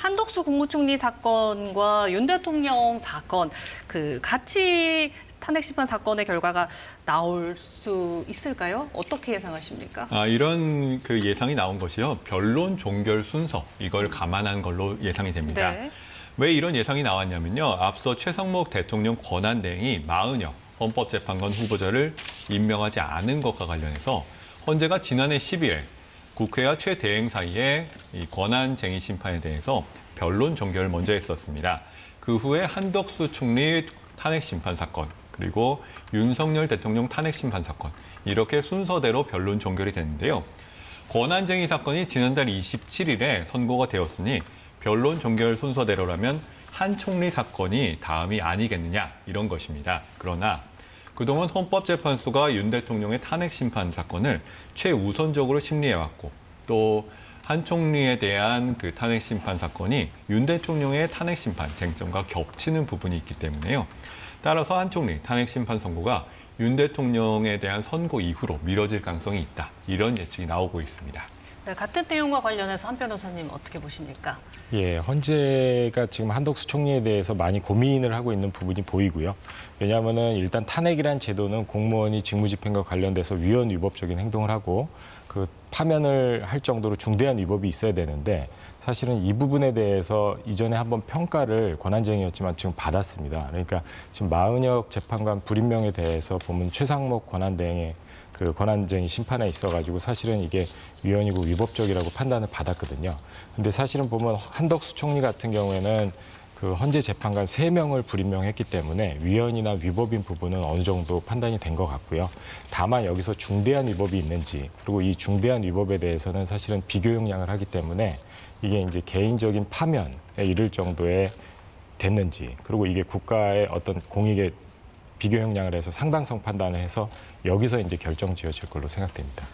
한덕수 국무총리 사건과 윤 대통령 사건 같이 탄핵 심판 사건의 결과가 나올 수 있을까요? 어떻게 예상하십니까? 이런 예상이 나온 것이요. 변론 종결 순서 이걸 감안한 걸로 예상이 됩니다. 네. 왜 이런 예상이 나왔냐면요. 앞서 최성목 대통령 권한대행이 마은혁 헌법재판관 후보자를 임명하지 않은 것과 관련해서 헌재가 지난해 10일 국회와 최 대행 사이에 이 권한쟁의 심판에 대해서 변론 종결을 먼저 했었습니다. 그 후에 한덕수 총리 탄핵 심판 사건, 그리고 윤석열 대통령 탄핵 심판 사건, 이렇게 순서대로 변론 종결이 됐는데요. 권한쟁의 사건이 지난달 27일에 선고가 되었으니 변론 종결 순서대로라면 한 총리 사건이 다음이 아니겠느냐, 이런 것입니다. 그러나 그동안 헌법재판소가 윤 대통령의 탄핵 심판 사건을 최우선적으로 심리해왔고, 또 한 총리에 대한 탄핵 심판 사건이 윤 대통령의 탄핵 심판 쟁점과 겹치는 부분이 있기 때문에요. 따라서 한 총리 탄핵 심판 선고가 윤 대통령에 대한 선고 이후로 미뤄질 가능성이 있다. 이런 예측이 나오고 있습니다. 네, 같은 내용과 관련해서 한 변호사님 어떻게 보십니까? 예, 헌재가 지금 한덕수 총리에 대해서 많이 고민을 하고 있는 부분이 보이고요. 왜냐하면은 일단 탄핵이란 제도는 공무원이 직무집행과 관련돼서 위헌 위법적인 행동을 하고 파면을 할 정도로 중대한 위법이 있어야 되는데, 사실은 이 부분에 대해서 이전에 한번 평가를 권한쟁의였지만 지금 받았습니다. 그러니까 지금 마은혁 재판관 불임명에 대해서 보면 최상목 권한대행의 권한쟁의 심판에 있어가지고 사실은 이게 위헌이고 위법적이라고 판단을 받았거든요. 근데 사실은 보면 한덕수 총리 같은 경우에는 헌재 재판관 3명을 불임명했기 때문에 위헌이나 위법인 부분은 어느 정도 판단이 된 것 같고요. 다만 여기서 중대한 위법이 있는지, 그리고 이 중대한 위법에 대해서는 사실은 비교 형량을 하기 때문에 이게 이제 개인적인 파면에 이를 정도에 됐는지, 그리고 이게 국가의 어떤 공익에 비교 형량을 해서 상당성 판단을 해서 여기서 이제 결정 지어질 걸로 생각됩니다.